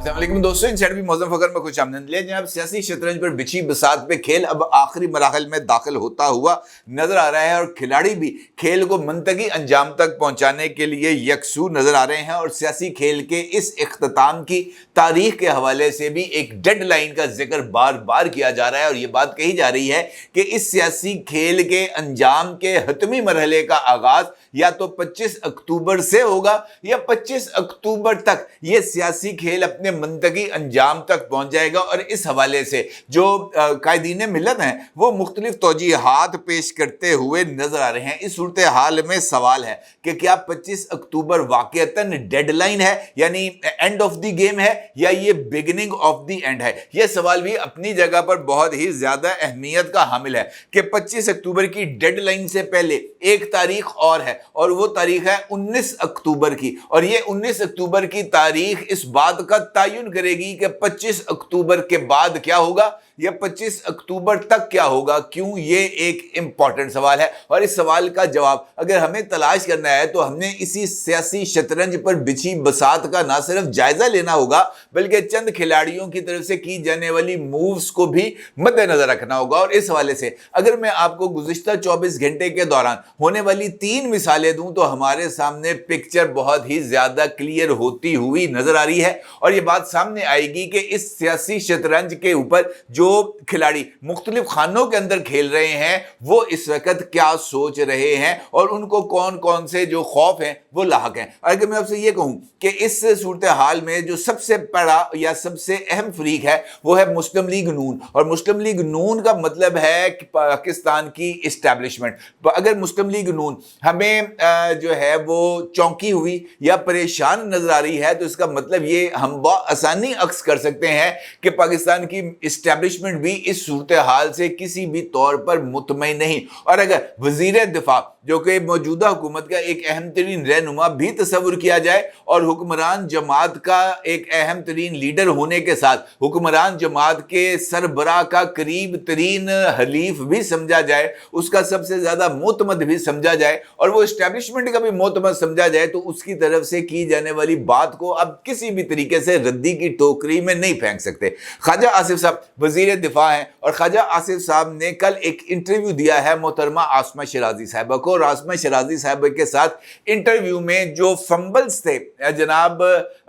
अस्सलामुअलैकुम दोस्तों, इनसाइड भी मौज़म फ़कर में खुश आमदीद। ले जनाब, सियासी शतरंज पर बिछी बसात पे खेल अब आखिरी मराहल में दाखिल होता हुआ नजर आ रहा है और खिलाड़ी भी खेल को मंतकी अंजाम तक पहुंचाने के लिए यकसू नजर आ रहे हैं। और सियासी खेल के इस इख्तिताम की तारीख के हवाले से भी एक डेडलाइन का जिक्र बार बार किया जा रहा है और ये बात कही जा रही है कि इस सियासी खेल के अंजाम के हतमी मरहले का आगाज या तो 25 अक्टूबर से होगा या 25 अक्टूबर तक ये सियासी खेल अपने मंतकी अंजाम तक पहुंच जाएगा। और इस हवाले से जो कायदीन मिल्लत हैं वो मुख्तलिफ तौजीहात पेश करते हुए नजर आ रहे हैं। इस सूरत हाल में सवाल है कि क्या 25 अक्टूबर वाकईतन डेडलाइन है, यानी एंड ऑफ द गेम है, या ये बिगिनिंग ऑफ द एंड है। यह सवाल भी अपनी जगह पर बहुत ही ज्यादा अहमियत का हामिल है कि 25 अक्टूबर की डेडलाइन से पहले एक तारीख और है और वो तारीख है 19 अक्टूबर की। और ये 19 अक्टूबर की तारीख इस बात का तयन करेगी कि 25 अक्टूबर के बाद क्या होगा या 25 अक्टूबर तक क्या होगा। क्यों? ये एक इंपॉर्टेंट सवाल है और इस सवाल का जवाब अगर हमें तलाश करना है तो हमने इसी सियासी शतरंज पर बिछी बसात का ना सिर्फ जायजा लेना होगा बल्कि चंद खिलाड़ियों की तरफ से की जाने वाली मूव्स को भी मद्देनजर रखना होगा। और इस हवाले से अगर मैं आपको गुज़िश्ता 24 घंटे के दौरान होने वाली 3 मिसालें दूं तो हमारे सामने पिक्चर बहुत ही ज्यादा क्लियर होती हुई नजर आ रही है। और ये बात सामने आएगी कि इस सियासी शतरंज के ऊपर जो खिलाड़ी मुख्तलिफ खानों के अंदर खेल रहे हैं वो इस वक्त क्या सोच रहे हैं और उनको कौन कौन से जो खौफ हैं वो लाहक हैं। अगर मैं आपसे ये कहूं कि इस सूरत हाल में जो सबसे बड़ा या सबसे अहम फरीक है वो है मुस्लिम लीग नून। और मुस्लिम लीग नून का मतलब है कि पाकिस्तान की इस्टेब्लिशमेंट। अगर मुस्लिम लीग नून हमें जो है वो चौंकी हुई या परेशान नजर आ रही है तो इसका मतलब ये हम आसानी अक्स कर सकते हैं कि पाकिस्तान की इस्टेब्लिशमेंट भी इस सूरत हाल से किसी भी तौर पर मुतमईन नहीं। और अगर वजीर दिफा जो कि मौजूदा हुकूमत का एक अहम तरीन रहनुमा भी तस्वुर किया जाए और हुक्मरान जमात का एक अहम तरीन लीडर होने के साथ हुक्मरान जमात के सरबराह का करीब तरीन हलीफ भी समझा जाए, उसका सबसे ज्यादा मोतमद भी समझा जाए और वो इस्टेब्लिशमेंट का भी मोतमद समझा जाए तो उसकी तरफ से की जाने वाली बात को अब किसी भी तरीके से रद्दी की टोकरी में नहीं फेंक सकते। ख्वाजा आसिफ साहब वजीर दिफा हैं और ख्वाजा आसिफ साहब ने कल एक इंटरव्यू दिया है मोहतरमा आसमा शराजी साहबा को। और आसमा शराजी साहब के साथ इंटरव्यू में जो फंबल्स थे जनाब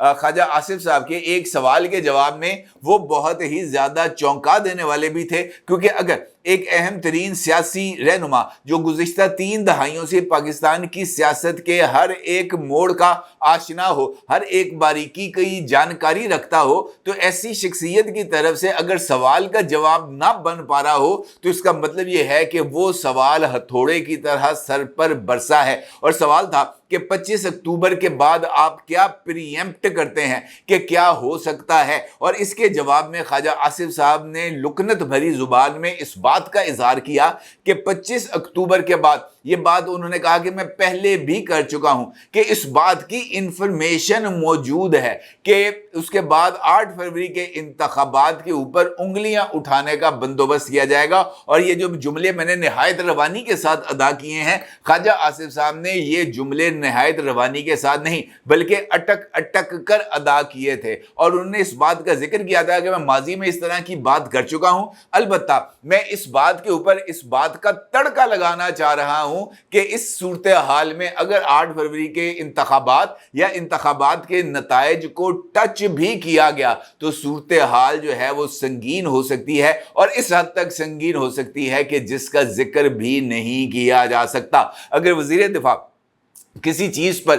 ख्वाजा आसिफ साहब के एक सवाल के जवाब में वो बहुत ही ज्यादा चौंका देने वाले भी थे। क्योंकि अगर एक अहम तरीन सियासी रहनुमा जो गुज़िश्ता 3 दहाइयों से पाकिस्तान की सियासत के हर एक मोड़ का आशना हो, हर एक बारीकी की जानकारी रखता हो, तो ऐसी शख्सियत की तरफ से अगर सवाल का जवाब ना बन पा रहा हो तो इसका मतलब यह है कि वो सवाल हथौड़े की तरह सर पर बरसा है। और सवाल था कि 25 अक्टूबर के बाद आप क्या प्रीएम्प्ट करते हैं कि क्या हो सकता है। और इसके जवाब में ख्वाजा आसिफ साहब ने लुकनत भरी जुबान में इस बात का इजहार किया कि 25 अक्टूबर के बाद, ये बात उन्होंने कहा कि मैं पहले भी कर चुका हूं कि इस बात की इंफॉर्मेशन मौजूद है कि उसके बाद 8 फरवरी के इंतखाबात के ऊपर उंगलियां उठाने का बंदोबस्त किया जाएगा। और ये जो जुमले मैंने निहायत रवानी के साथ अदा किए हैं, ख्वाजा आसिफ साहब ने ये जुमले निहायत रवानी के साथ नहीं बल्कि अटक अटक कर अदा किए थे। और उन्होंने इस बात का जिक्र किया था कि मैं माजी में इस तरह की बात कर चुका हूं, अलबत्ता मैं इस बात के ऊपर इस बात का तड़का लगाना चाह रहा हूं कि इस सूरत हाल में अगर 8 फरवरी के इंतखाबात या इंतखाबात के नताइज को टच भी किया गया तो सूरत हाल जो है वो संगीन हो सकती है और इस हद तक संगीन हो सकती है कि जिसका जिक्र भी नहीं किया जा सकता। अगर वजीर दिफा किसी चीज पर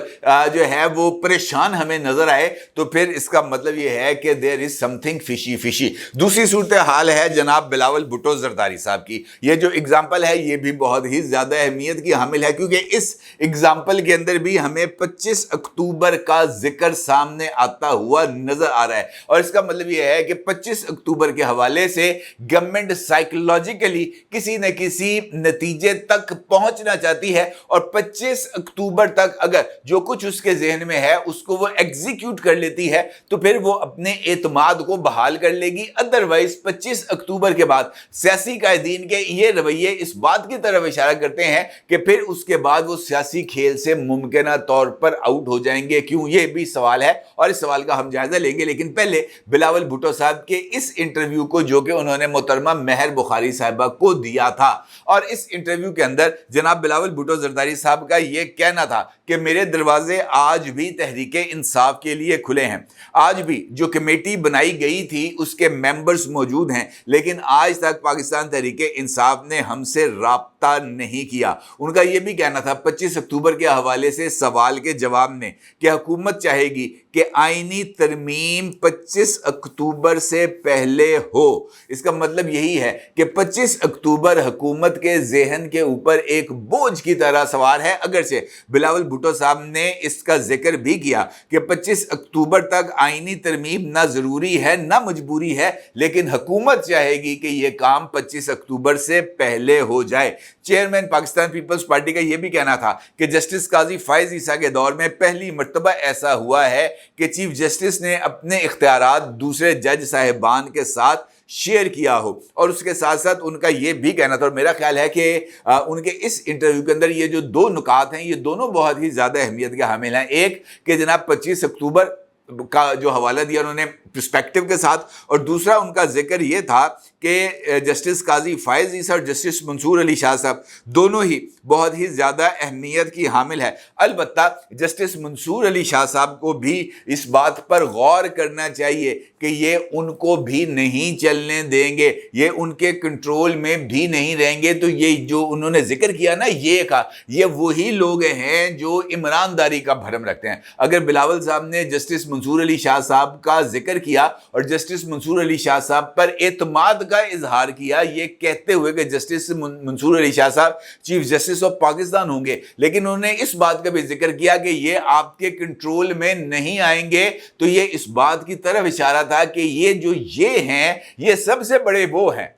जो है वो परेशान हमें नजर आए तो फिर इसका मतलब ये है कि there is something fishy fishy. दूसरी सूरत हाल है जनाब बिलावल भुट्टो जरदारी साहब की। ये जो एग्जाम्पल है ये भी बहुत ही ज्यादा अहमियत की हामिल है क्योंकि इस एग्जाम्पल के अंदर भी हमें 25 अक्टूबर का जिक्र सामने आता हुआ नजर आ रहा है। और इसका मतलब ये है कि 25 अक्टूबर के हवाले से गवर्नमेंट साइकोलॉजिकली किसी न किसी नतीजे तक पहुंचना चाहती है और 25 अक्टूबर अक्टूबर तक अगर जो कुछ उसके जहन में है उसको वो एग्जीक्यूट कर लेती है तो फिर वो अपने एतमाद को बहाल कर लेगी। अदरवाइज 25 अक्टूबर के बाद सियासी कायदीन के ये रवैये इस बात की तरफ इशारा करते हैं कि फिर उसके बाद वो सियासी खेल से मुमकिना तौर पर आउट हो जाएंगे। क्यों, ये भी सवाल है और इस सवाल का हम जायजा लेंगे। लेकिन पहले बिलावल भुट्टो साहब के इस इंटरव्यू को जो कि उन्होंने मोहतरमा महर बुखारी साहिबा को दिया था, और इस इंटरव्यू के अंदर जनाब बिलावल भुट्टो जरदारी साहब का यह कहना था कि मेरे दरवाजे आज भी तहरीके इंसाफ के लिए खुले हैं, आज भी जो कमेटी बनाई गई थी उसके मेंबर्स मौजूद हैं, लेकिन आज तक पाकिस्तान तहरीके इंसाफ ने हमसे राब्ता नहीं किया। उनका यह भी कहना था 25 अक्टूबर के हवाले से सवाल के जवाब में कि हुकूमत चाहेगी कि आईनी तरमीम 25 अक्टूबर से पहले हो। इसका मतलब यही है कि 25 अक्टूबर हुकूमत के जहन के ऊपर एक बोझ की तरह सवार है। अगरचे बिलावल भुट्टो साहब ने इसका जिक्र भी किया कि 25 अक्टूबर तक आईनी तरमीम ना जरूरी है ना मजबूरी है, लेकिन हुकूमत चाहेगी कि यह काम 25 अक्टूबर से पहले हो जाए। चेयरमैन पाकिस्तान पीपल्स पार्टी का यह भी कहना था कि जस्टिस काजी फायज ईसा के दौर में पहली मर्तबा ऐसा हुआ है कि चीफ जस्टिस ने अपने इख्तियारात दूसरे जज साहिबान के साथ शेयर किया हो। और उसके साथ साथ उनका ये भी कहना था, और मेरा ख्याल है कि उनके इस इंटरव्यू के अंदर ये जो दो नुकात हैं ये दोनों बहुत ही ज़्यादा अहमियत के हामिल हैं। एक कि जनाब 25 अक्टूबर का जो हवाला दिया उन्होंने पर्सपेक्टिव के साथ, और दूसरा उनका जिक्र ये था कि जस्टिस काजी फायज ईसा और जस्टिस मंसूर अली शाह साहब दोनों ही बहुत ही ज़्यादा अहमियत की हामिल है। अलबत्ता जस्टिस मंसूर अली शाह साहब को भी इस बात पर गौर करना चाहिए कि ये उनको भी नहीं चलने देंगे, ये उनके कंट्रोल में भी नहीं रहेंगे। तो ये जो उन्होंने जिक्र किया ना, ये कहा ये वही लोग हैं जो इमरानदारी का भरम रखते हैं। अगर बिलावल साहब ने जस्टिस मंसूर अली शाह साहब का जिक्र किया और जस्टिस मंसूर अली शाह साहब पर एतमाद का इजहार किया, ये कहते हुए कि जस्टिस मंसूर अली शाह साहब चीफ जस्टिस ऑफ पाकिस्तान होंगे, लेकिन उन्होंने इस बात का भी जिक्र किया कि ये आपके कंट्रोल में नहीं आएंगे, तो ये इस बात की तरफ इशारा था कि ये जो ये हैं ये सबसे बड़े वो हैं,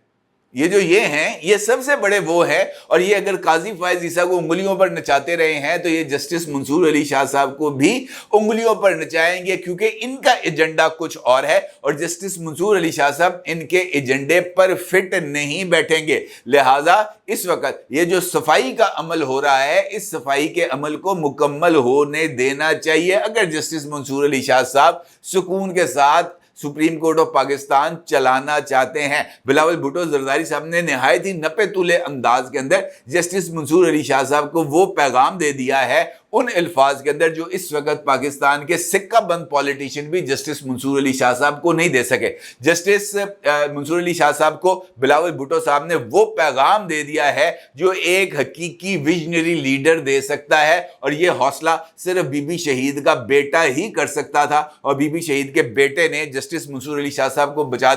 ये जो ये हैं ये सबसे बड़े वो हैं। और ये अगर काजी फायज ईसा को उंगलियों पर नचाते रहे हैं तो ये जस्टिस मंसूर अली शाह साहब को भी उंगलियों पर नचाएंगे, क्योंकि इनका एजेंडा कुछ और है और जस्टिस मंसूर अली शाह साहब इनके एजेंडे पर फिट नहीं बैठेंगे। लिहाजा इस वक्त ये जो सफाई का अमल हो रहा है, इस सफाई के अमल को मुकम्मल होने देना चाहिए। अगर जस्टिस मंसूर अली शाह साहब सुकून के साथ सुप्रीम कोर्ट ऑफ पाकिस्तान चलाना चाहते हैं। बिलावल भुट्टो जरदारी साहब ने निहायत ही नपे तुले अंदाज के अंदर जस्टिस मंसूर अली शाह साहब को वो पैगाम दे दिया है उन अल्फाज के अंदर जो इस वक्त पाकिस्तान के सिक्का बंद पॉलिटिशियन भी जस्टिस मंसूर अली शाह साहब को नहीं दे सके। जस्टिस मंसूर अली शाह साहब को बिलावल भुट्टो साहब ने वो पैगाम दे दिया है जो एक हकीकी विजनरी लीडर दे सकता है, और ये हौसला सिर्फ बीबी शहीद का बेटा ही कर सकता था। और बीबी शहीद के बेटे ने जस्टिस मंसूर अली शाह साहब को बता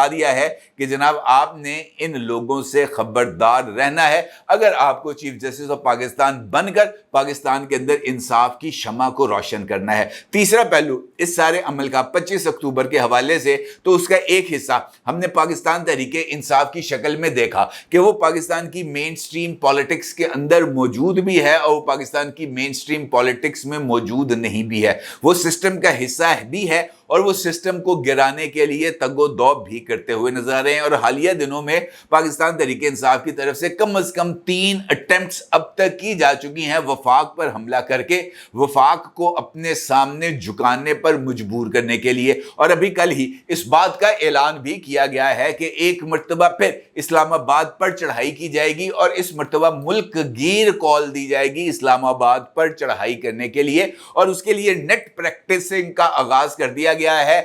दिया है कि जनाब आपने इन लोगों से खबरदार रहना है अगर आपको चीफ जस्टिस ऑफ पाकिस्तान बनकर पाकिस्तान के अंदर इंसाफ की शमा को रोशन करना है। तीसरा पहलू इस सारे अमल का 25 अक्टूबर के हवाले से, तो उसका एक हिस्सा हमने पाकिस्तान तहरीके इंसाफ की शक्ल में देखा कि वो पाकिस्तान की मेन स्ट्रीम पॉलिटिक्स के अंदर मौजूद भी है और वो पाकिस्तान की मेन स्ट्रीम पॉलिटिक्स में मौजूद नहीं भी है। वो सिस्टम का हिस्सा भी है और वो सिस्टम को गिराने के लिए तगो-दो भी करते हुए नजर आ रहे हैं। और हालिया दिनों में पाकिस्तान तहरीके इंसाफ की तरफ से कम से कम 3 अटेम्प्ट्स अब तक की जा चुकी हैं वफाक पर हमला करके, वफाक को अपने सामने झुकाने पर मजबूर करने के लिए। और अभी कल ही इस बात का ऐलान भी किया गया है कि एक मर्तबा फिर इस्लामाबाद पर चढ़ाई की जाएगी और इस मर्तबा मुल्क गिर कॉल दी जाएगी इस्लामाबाद पर चढ़ाई करने के लिए, और उसके लिए नेट प्रैक्टिसिंग का आगाज कर दिया गया है।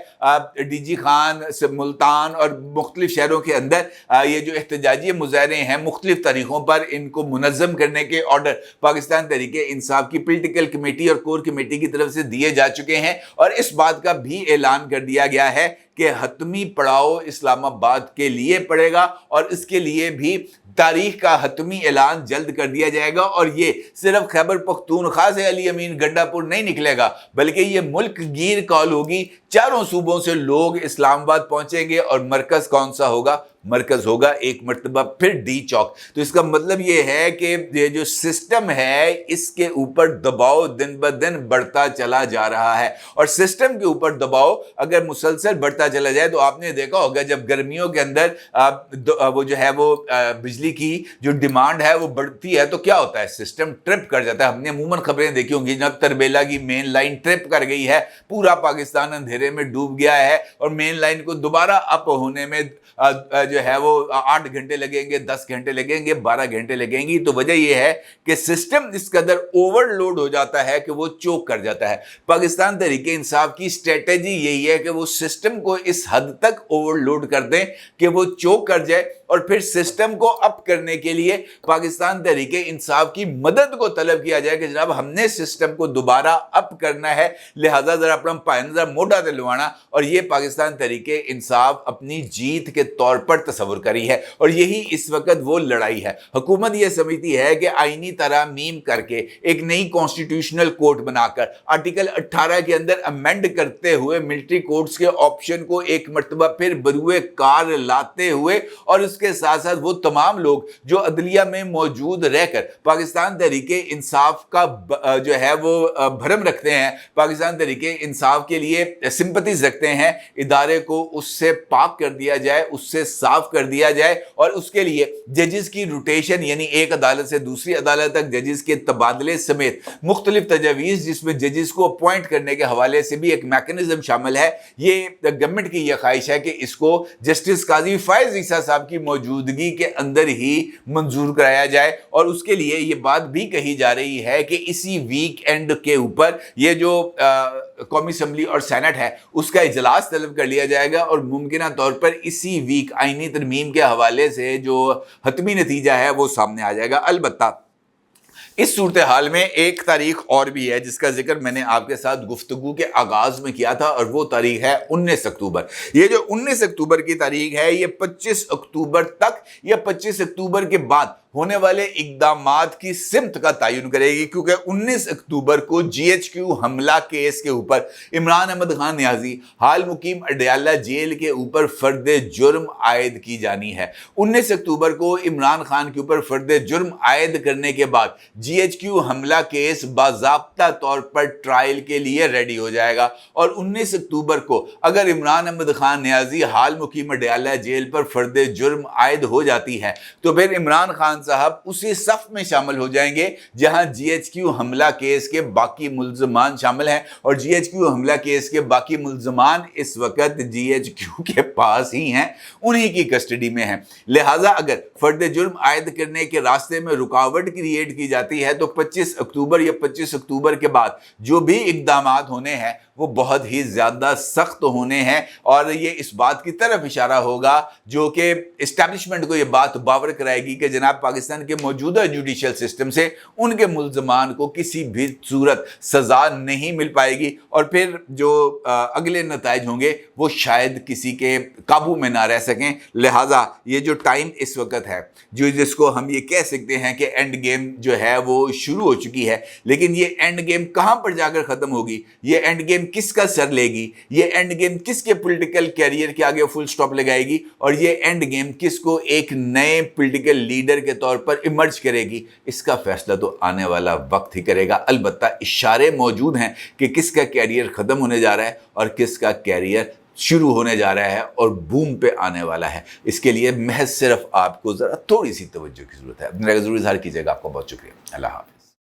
डीजी खान से मुल्तान और मुख्तलिफ शहरों के अंदर ये जो एहतजाजी मुजाहरे हैं मुख्तलिफ तरीकों पर इनको मुनज़्ज़म करने के ऑर्डर पाकिस्तान तहरीके इंसाफ की पॉलिटिकल कमेटी और कोर कमेटी की तरफ से दिए जा चुके हैं। और इस बात का भी ऐलान कर दिया गया है कि हतमी पड़ाव इस्लामाबाद के लिए पड़ेगा और इसके लिए भी तारीख का हतमी ऐलान जल्द कर दिया जाएगा। और ये सिर्फ खैबर पख्तूनख्वा से अली अमीन गंडापुर नहीं निकलेगा, बल्कि ये मुल्क गिर कॉल होगी। चारों सूबों से लोग इस्लामाबाद पहुंचेंगे और मरकज कौन सा होगा? मरकज़ होगा एक मरतबा फिर डी चौक। तो इसका मतलब ये है कि ये जो सिस्टम है इसके ऊपर दबाव दिन ब दिन बढ़ता चला जा रहा है, और सिस्टम के ऊपर दबाव अगर मुसलसल बढ़ता चला जाए तो आपने देखा होगा जब गर्मियों के अंदर वो जो है वो बिजली की जो डिमांड है वो बढ़ती है तो क्या होता है, सिस्टम ट्रिप कर जाता है। हमने अमूमन खबरें देखी होंगी जब तरबेला की मेन लाइन ट्रिप कर गई है, पूरा पाकिस्तान अंधेरे में डूब गया है और मेन लाइन को दोबारा अप होने में जो है वो 8 घंटे लगेंगे, 10 घंटे लगेंगे, 12 घंटे लगेंगी। तो वजह यह है कि सिस्टम इस कदर ओवरलोड हो जाता है कि वो चोक कर जाता है। पाकिस्तान तहरीक इंसाफ की स्ट्रेटेजी यही है कि वो सिस्टम को इस हद तक ओवरलोड कर दें कि वो चोक कर जाए, और फिर सिस्टम को अप करने के लिए पाकिस्तान तहरीक इंसाफ की मदद को तलब किया जाए कि जनाब हमने सिस्टम को दोबारा अप करना है, लिहाजा जरा अपना पायंदा मोटा दिलवाना। और ये पाकिस्तान तहरीक इंसाफ अपनी जीत के तौर पर तस्वर करी है, और यही इस वक्त वो लड़ाई है। हुकूमत ये समझती है कि आईनी तरमीम करके एक नई कॉन्स्टिट्यूशनल कोर्ट बनाकर आर्टिकल 18 के अंदर अमेंड करते हुए मिलिट्री कोर्ट्स के ऑप्शन को एक मरतबा फिर बरूए कार लाते हुए, और उसके साथ साथ वो तमाम लोग जो अदलिया में मौजूद रहकर पाकिस्तान तहरीक इंसाफ का जो है वो भरम रखते हैं, पाकिस्तान तहरीक इंसाफ के लिए सिंपैथीज रखते हैं, इदारे को उससे पाक कर दिया जाए, उससे साफ कर दिया जाए। और उसके लिए जजेस की रोटेशन यानी एक अदालत से दूसरी अदालत तक जजेस के तबादले समेत मुख्तलिफ तजावीज़ जिसमें जजेस को अपॉइंट करने के हवाले से भी एक मैकेनिज्म शामिल है। ये गवर्नमेंट की यह ख्वाहिश है कि इसको जस्टिस काजी फायज ईसा साहब की मौजूदगी के अंदर ही मंजूर कराया जाए, और उसके लिए ये बात भी कही जा रही है कि इसी वीक एंड के ऊपर ये जो कौमी असम्बली और सेनेट है उसका इजलास तलब कर लिया जाएगा, और मुमकिन तौर पर इसी वीक आईनी तरमीम के हवाले से जो हतमी नतीजा है वो सामने आ जाएगा। अलबत्ता इस सूरत हाल में एक तारीख और भी है जिसका जिक्र मैंने आपके साथ गुफ्तगू के आगाज में किया था, और वो तारीख है 19 अक्टूबर। ये जो 19 अक्टूबर की तारीख है ये 25 अक्टूबर तक या 25 अक्टूबर के बाद होने वाले इक़दामात की सिमत का तयन करेगी, क्योंकि 19 अक्टूबर को GHQ हमला केस के ऊपर इमरान अहमद खान नियाजी हाल मुकीम अडयाला जेल के ऊपर फर्द जुर्म आयद की जानी है। 19 अक्टूबर को इमरान खान के ऊपर फर्द जुर्म आयद करने के बाद GHQ हमला केस बाज़ाब्ता तौर पर ट्रायल के लिए रेडी हो जाएगा, और 19 अक्टूबर को अगर इमरान अहमद खान नियाजी हाल मुकीम अडयाला जेल पर फर्द जुर्म आयद हो जाती है तो फिर इमरान खान साहब उसी सफ में शामिल हो जाएंगे जहां GHQ हमला केस के बाकी मुल्ज़मान शामिल हैं, और GHQ हमला केस के बाकी मुल्ज़मान इस वक्त GHQ के पास ही हैं, उन्हीं की कस्टडी में हैं। लिहाजा अगर फर्द जुर्म आयद करने के रास्ते में रुकावट क्रिएट की जाती है तो 25 अक्टूबर या 25 अक्टूबर के बाद जो भी इक़दामात होने हैं वो बहुत ही ज़्यादा सख्त होने हैं, और ये इस बात की तरफ इशारा होगा जो कि इस्टेब्लिशमेंट को ये बात बावर कराएगी कि जनाब पाकिस्तान के मौजूदा जुडिशल सिस्टम से उनके मुल्ज़मान को किसी भी सूरत सज़ा नहीं मिल पाएगी, और फिर जो अगले नताइज होंगे वो शायद किसी के काबू में ना रह सकें। लिहाजा ये जो टाइम इस वक्त है जो जिसको हम ये कह सकते हैं कि एंड गेम जो है वो शुरू हो चुकी है, लेकिन ये एंड गेम कहाँ पर जाकर ख़त्म होगी, ये एंड गेम किसका सर लेगी, ये एंड गेम किसके पॉलिटिकल कैरियर के आगे फुल स्टॉप लगाएगी, और ये एंड गेम किसको एक नए पॉलिटिकल लीडर के तौर पर इमर्ज करेगी, इसका फैसला तो आने वाला वक्त ही करेगा। अलबत्ता इशारे मौजूद हैं कि किसका कैरियर ख़त्म होने जा रहा है और किसका कैरियर शुरू होने जा रहा है और बूम पे आने वाला है। इसके लिए महज सिर्फ आपको ज़रा थोड़ी सी तवज्जो की ज़रूरत है। मेरा ज़रूर इज़हार कीजिएगा। आपका बहुत शुक्रिया। अल्लाह हाफ़िज़।